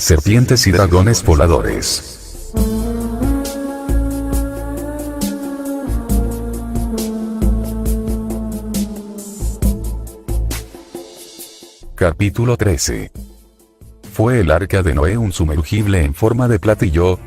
serpientes y dragones voladores. Capítulo 13. ¿Fue el arca de Noé un sumergible en forma de platillo?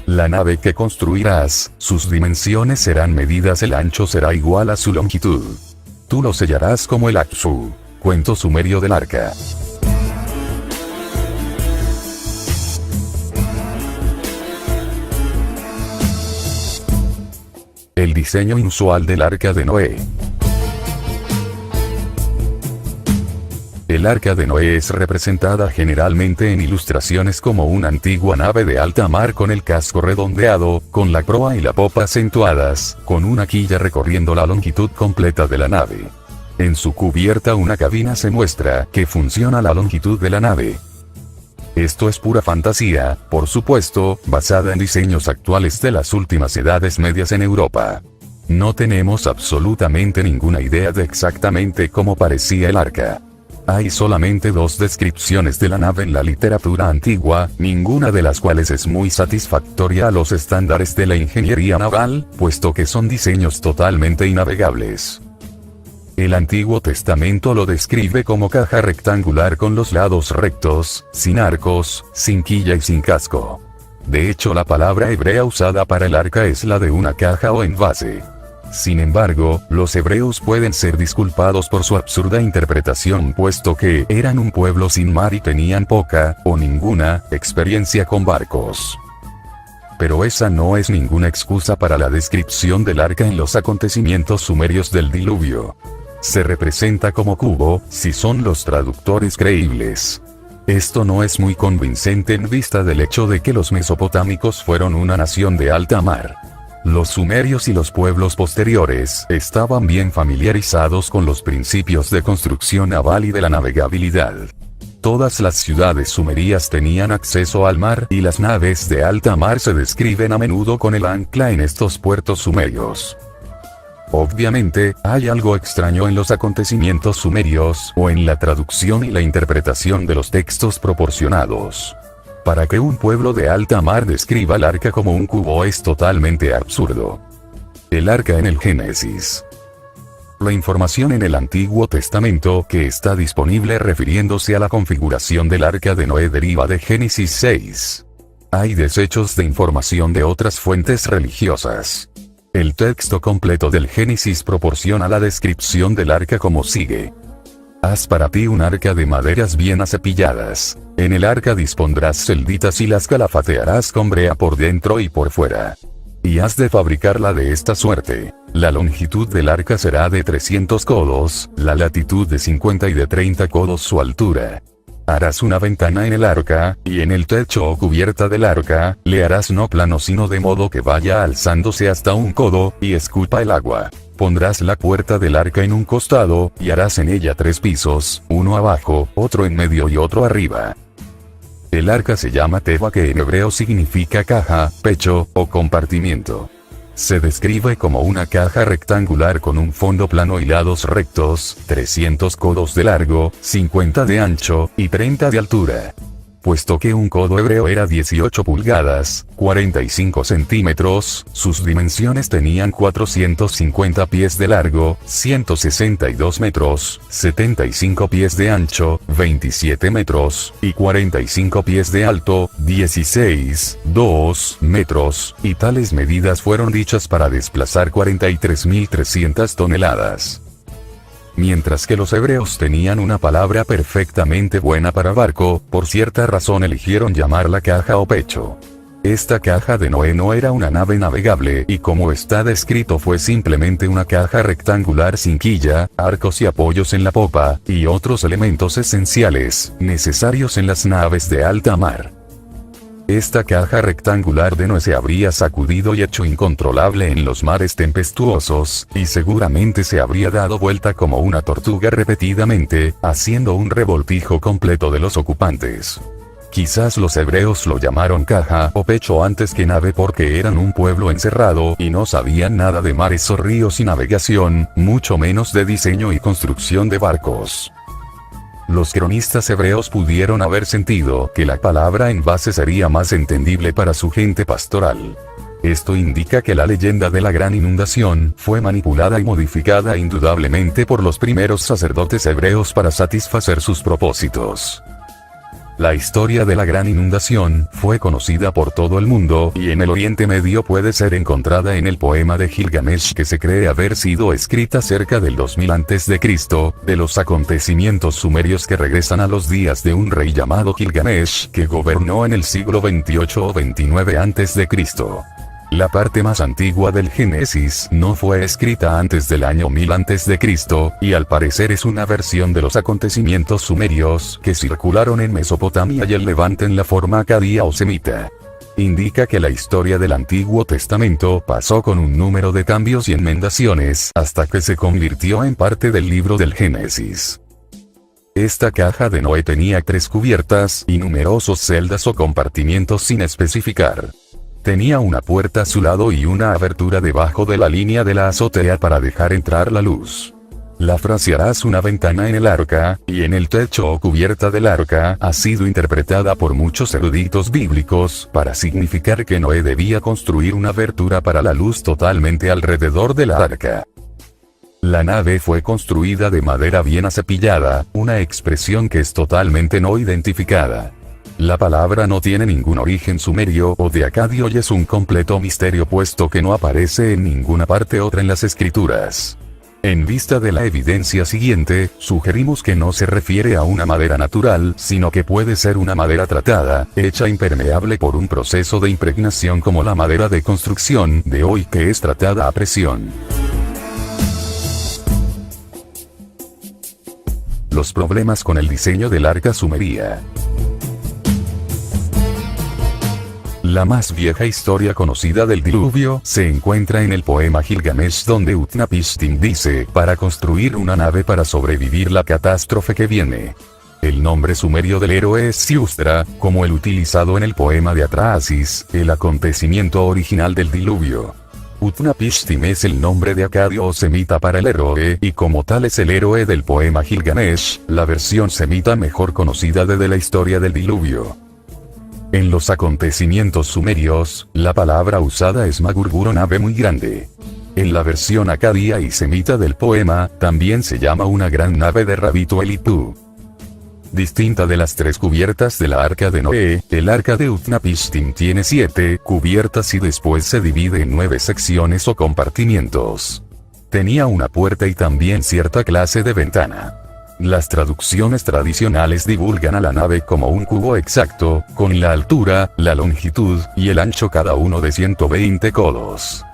La nave que construirás, sus dimensiones serán medidas, el ancho será igual a su longitud. Tú lo sellarás como el Aksu, cuento sumerio del arca. El diseño inusual del arca de Noé. El arca de Noé es representada generalmente en ilustraciones como una antigua nave de alta mar con el casco redondeado, con la proa y la popa acentuadas, con una quilla recorriendo la longitud completa de la nave. En su cubierta una cabina se muestra que funciona a la longitud de la nave. Esto es pura fantasía, por supuesto, basada en diseños actuales de las últimas edades medias en Europa. No tenemos absolutamente ninguna idea de exactamente cómo parecía el arca. Hay solamente dos descripciones de la nave en la literatura antigua, ninguna de las cuales es muy satisfactoria a los estándares de la ingeniería naval, puesto que son diseños totalmente inavegables. El Antiguo Testamento lo describe como caja rectangular con los lados rectos, sin arcos, sin quilla y sin casco. De hecho, la palabra hebrea usada para el arca es la de una caja o envase. Sin embargo, los hebreos pueden ser disculpados por su absurda interpretación, puesto que eran un pueblo sin mar y tenían poca, o ninguna, experiencia con barcos. Pero esa no es ninguna excusa para la descripción del arca en los acontecimientos sumerios del diluvio. Se representa como cubo, si son los traductores creíbles. Esto no es muy convincente en vista del hecho de que los mesopotámicos fueron una nación de alta mar. Los sumerios y los pueblos posteriores estaban bien familiarizados con los principios de construcción naval y de la navegabilidad. Todas las ciudades sumerias tenían acceso al mar y las naves de alta mar se describen a menudo con el ancla en estos puertos sumerios. Obviamente, hay algo extraño en los acontecimientos sumerios o en la traducción y la interpretación de los textos proporcionados. Para que un pueblo de alta mar describa el arca como un cubo es totalmente absurdo. El arca en el Génesis. La información en el Antiguo Testamento que está disponible refiriéndose a la configuración del arca de Noé deriva de Génesis 6. Hay desechos de información de otras fuentes religiosas. El texto completo del Génesis proporciona la descripción del arca como sigue. Haz para ti un arca de maderas bien acepilladas. En el arca dispondrás celditas y las calafatearás con brea por dentro y por fuera. Y has de fabricarla de esta suerte. La longitud del arca será de 300 codos, la latitud de 50 y de 30 codos su altura. Harás una ventana en el arca, y en el techo o cubierta del arca, le harás no plano sino de modo que vaya alzándose hasta un codo, y escupa el agua. Pondrás la puerta del arca en un costado, y harás en ella 3 pisos, uno abajo, otro en medio y otro arriba. El arca se llama teba, que en hebreo significa caja, pecho, o compartimiento. Se describe como una caja rectangular con un fondo plano y lados rectos, 300 codos de largo, 50 de ancho, y 30 de altura. Puesto que un codo hebreo era 18 pulgadas, 45 centímetros, sus dimensiones tenían 450 pies de largo, 162 metros, 75 pies de ancho, 27 metros, y 45 pies de alto, 2 metros, y tales medidas fueron dichas para desplazar 43.300 toneladas. Mientras que los hebreos tenían una palabra perfectamente buena para barco, por cierta razón eligieron llamarla caja o pecho. Esta caja de Noé no era una nave navegable y como está descrito fue simplemente una caja rectangular sin quilla, arcos y apoyos en la popa, y otros elementos esenciales, necesarios en las naves de alta mar. Esta caja rectangular de Noé se habría sacudido y hecho incontrolable en los mares tempestuosos, y seguramente se habría dado vuelta como una tortuga repetidamente, haciendo un revoltijo completo de los ocupantes. Quizás los hebreos lo llamaron caja o pecho antes que nave porque eran un pueblo encerrado y no sabían nada de mares o ríos y navegación, mucho menos de diseño y construcción de barcos. Los cronistas hebreos pudieron haber sentido que la palabra envase sería más entendible para su gente pastoral. Esto indica que la leyenda de la gran inundación fue manipulada y modificada indudablemente por los primeros sacerdotes hebreos para satisfacer sus propósitos. La historia de la gran inundación fue conocida por todo el mundo y en el Oriente Medio puede ser encontrada en el poema de Gilgamesh que se cree haber sido escrita cerca del 2000 a.C., de los acontecimientos sumerios que regresan a los días de un rey llamado Gilgamesh que gobernó en el siglo XXVIII o XXIX a.C. La parte más antigua del Génesis no fue escrita antes del año 1000 a.C., y al parecer es una versión de los acontecimientos sumerios que circularon en Mesopotamia y el Levante en la forma acadia o semita. Indica que la historia del Antiguo Testamento pasó con un número de cambios y enmendaciones hasta que se convirtió en parte del libro del Génesis. Esta caja de Noé tenía 3 cubiertas y numerosos celdas o compartimientos sin especificar. Tenía una puerta a su lado y una abertura debajo de la línea de la azotea para dejar entrar la luz. La frase "harás una ventana en el arca, y en el techo o cubierta del arca" ha sido interpretada por muchos eruditos bíblicos para significar que Noé debía construir una abertura para la luz totalmente alrededor de la arca. La nave fue construida de madera bien acepillada, una expresión que es totalmente no identificada. La palabra no tiene ningún origen sumerio o de acadio y es un completo misterio puesto que no aparece en ninguna parte otra en las escrituras. En vista de la evidencia siguiente, sugerimos que no se refiere a una madera natural, sino que puede ser una madera tratada, hecha impermeable por un proceso de impregnación como la madera de construcción de hoy que es tratada a presión. Los problemas con el diseño del arca sumeria. La más vieja historia conocida del diluvio se encuentra en el poema Gilgamesh donde Utnapishtim dice, para construir una nave para sobrevivir la catástrofe que viene. El nombre sumerio del héroe es Siustra, como el utilizado en el poema de Atrahasis, el acontecimiento original del diluvio. Utnapishtim es el nombre de acadio o semita para el héroe y como tal es el héroe del poema Gilgamesh, la versión semita mejor conocida de la historia del diluvio. En los acontecimientos sumerios, la palabra usada es magurguro, nave muy grande. En la versión acadia y semita del poema, también se llama una gran nave de Rabito Elipu. Distinta de las 3 cubiertas de la arca de Noé, el arca de Utnapishtim tiene 7 cubiertas y después se divide en 9 secciones o compartimientos. Tenía una puerta y también cierta clase de ventana. Las traducciones tradicionales divulgan a la nave como un cubo exacto, con la altura, la longitud, y el ancho cada uno de 120 codos.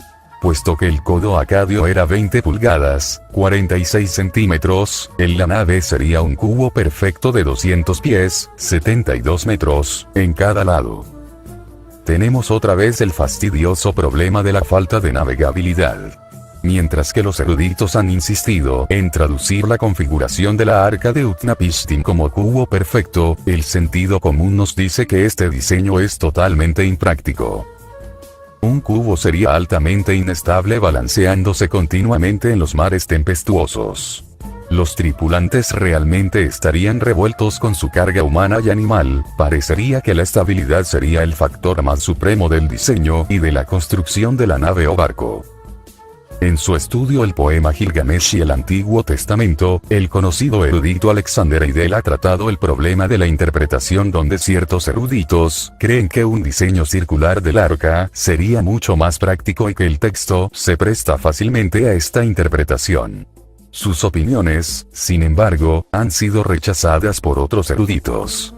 Puesto que el codo acadio era 20 pulgadas, 46 centímetros, en la nave sería un cubo perfecto de 200 pies, 72 metros, en cada lado. Tenemos otra vez el fastidioso problema de la falta de navegabilidad. Mientras que los eruditos han insistido en traducir la configuración de la arca de Utnapishtim como cubo perfecto, el sentido común nos dice que este diseño es totalmente impráctico. Un cubo sería altamente inestable balanceándose continuamente en los mares tempestuosos. Los tripulantes realmente estarían revueltos con su carga humana y animal, parecería que la estabilidad sería el factor más supremo del diseño y de la construcción de la nave o barco. En su estudio El poema Gilgamesh y el Antiguo Testamento, el conocido erudito Alexander Heidel ha tratado el problema de la interpretación donde ciertos eruditos creen que un diseño circular del arca sería mucho más práctico y que el texto se presta fácilmente a esta interpretación. Sus opiniones, sin embargo, han sido rechazadas por otros eruditos.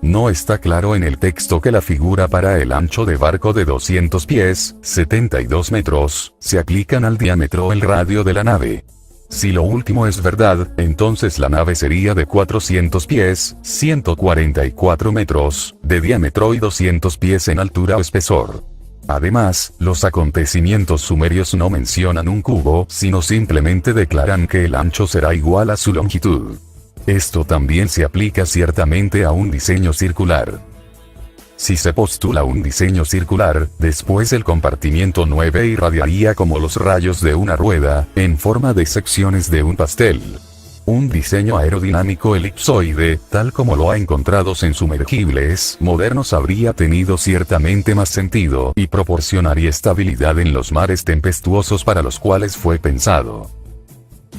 No está claro en el texto que la figura para el ancho de barco de 200 pies, 72 metros, se aplican al diámetro o el radio de la nave. Si lo último es verdad, entonces la nave sería de 400 pies, 144 metros, de diámetro y 200 pies en altura o espesor. Además, los acontecimientos sumerios no mencionan un cubo, sino simplemente declaran que el ancho será igual a su longitud. Esto también se aplica ciertamente a un diseño circular. Si se postula un diseño circular, después el compartimiento 9 irradiaría como los rayos de una rueda, en forma de secciones de un pastel. Un diseño aerodinámico elipsoide, tal como lo ha encontrados en sumergibles modernos, habría tenido ciertamente más sentido y proporcionaría estabilidad en los mares tempestuosos para los cuales fue pensado.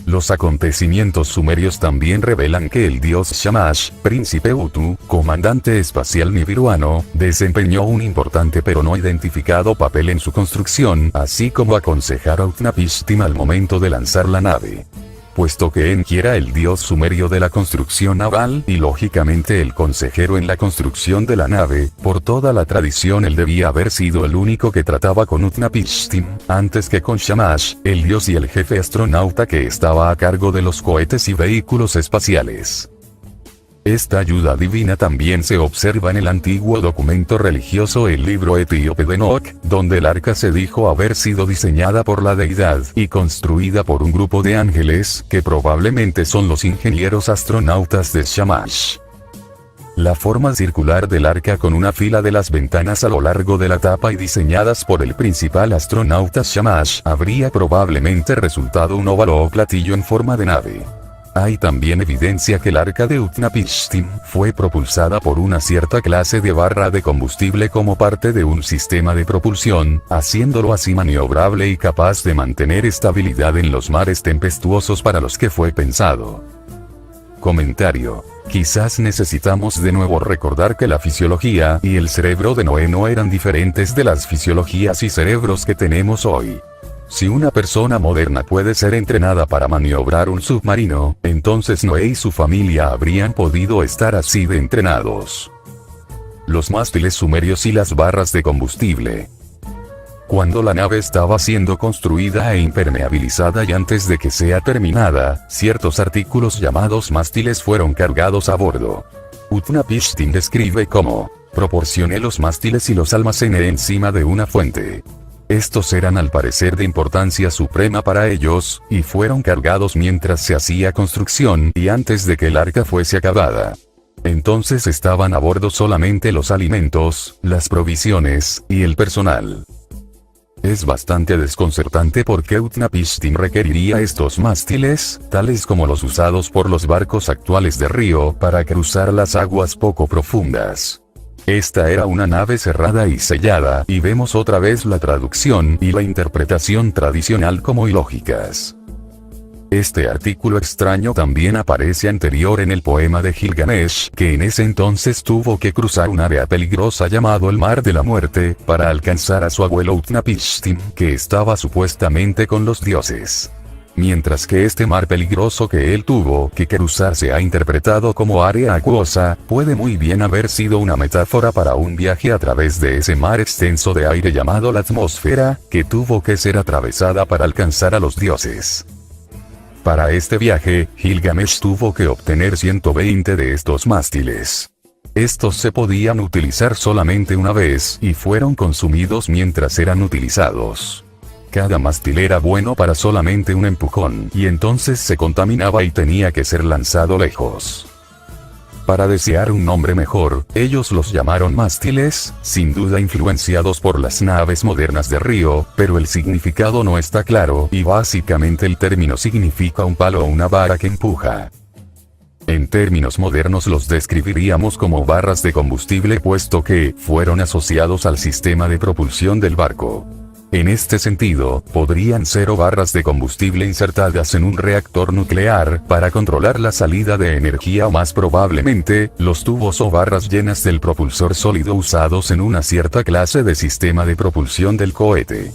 Los acontecimientos sumerios también revelan que el dios Shamash, príncipe Utu, comandante espacial nibiruano, desempeñó un importante pero no identificado papel en su construcción, así como aconsejar a Utnapishtim al momento de lanzar la nave. Puesto que Enki era el dios sumerio de la construcción naval y lógicamente el consejero en la construcción de la nave, por toda la tradición él debía haber sido el único que trataba con Utnapishtim, antes que con Shamash, el dios y el jefe astronauta que estaba a cargo de los cohetes y vehículos espaciales. Esta ayuda divina también se observa en el antiguo documento religioso el libro etíope de Enoch, donde el arca se dijo haber sido diseñada por la deidad y construida por un grupo de ángeles, que probablemente son los ingenieros astronautas de Shamash. La forma circular del arca con una fila de las ventanas a lo largo de la tapa y diseñadas por el principal astronauta Shamash habría probablemente resultado un óvalo o platillo en forma de nave. Hay también evidencia que el arca de Utnapishtim fue propulsada por una cierta clase de barra de combustible como parte de un sistema de propulsión, haciéndolo así maniobrable y capaz de mantener estabilidad en los mares tempestuosos para los que fue pensado. Comentario. Quizás necesitamos de nuevo recordar que la fisiología y el cerebro de Noé no eran diferentes de las fisiologías y cerebros que tenemos hoy. Si una persona moderna puede ser entrenada para maniobrar un submarino, entonces Noé y su familia habrían podido estar así de entrenados. Los mástiles sumerios y las barras de combustible. Cuando la nave estaba siendo construida e impermeabilizada y antes de que sea terminada, ciertos artículos llamados mástiles fueron cargados a bordo. Utnapishtim describe cómo proporcioné los mástiles y los almacené encima de una fuente. Estos eran al parecer de importancia suprema para ellos, y fueron cargados mientras se hacía construcción y antes de que el arca fuese acabada. Entonces estaban a bordo solamente los alimentos, las provisiones, y el personal. Es bastante desconcertante porque Utnapishtim requeriría estos mástiles, tales como los usados por los barcos actuales de río, para cruzar las aguas poco profundas. Esta era una nave cerrada y sellada, y vemos otra vez la traducción y la interpretación tradicional como ilógicas. Este artículo extraño también aparece anterior en el poema de Gilgamesh, que en ese entonces tuvo que cruzar un área peligrosa llamado el Mar de la Muerte, para alcanzar a su abuelo Utnapishtim, que estaba supuestamente con los dioses. Mientras que este mar peligroso que él tuvo que cruzar se ha interpretado como área acuosa, puede muy bien haber sido una metáfora para un viaje a través de ese mar extenso de aire llamado la atmósfera, que tuvo que ser atravesada para alcanzar a los dioses. Para este viaje, Gilgamesh tuvo que obtener 120 de estos mástiles. Estos se podían utilizar solamente una vez y fueron consumidos mientras eran utilizados. Cada mástil era bueno para solamente un empujón, y entonces se contaminaba y tenía que ser lanzado lejos. Para desear un nombre mejor, ellos los llamaron mástiles, sin duda influenciados por las naves modernas de río, pero el significado no está claro, y básicamente el término significa un palo o una vara que empuja. En términos modernos los describiríamos como barras de combustible puesto que fueron asociados al sistema de propulsión del barco. En este sentido, podrían ser o barras de combustible insertadas en un reactor nuclear, para controlar la salida de energía o más probablemente, los tubos o barras llenas del propulsor sólido usados en una cierta clase de sistema de propulsión del cohete.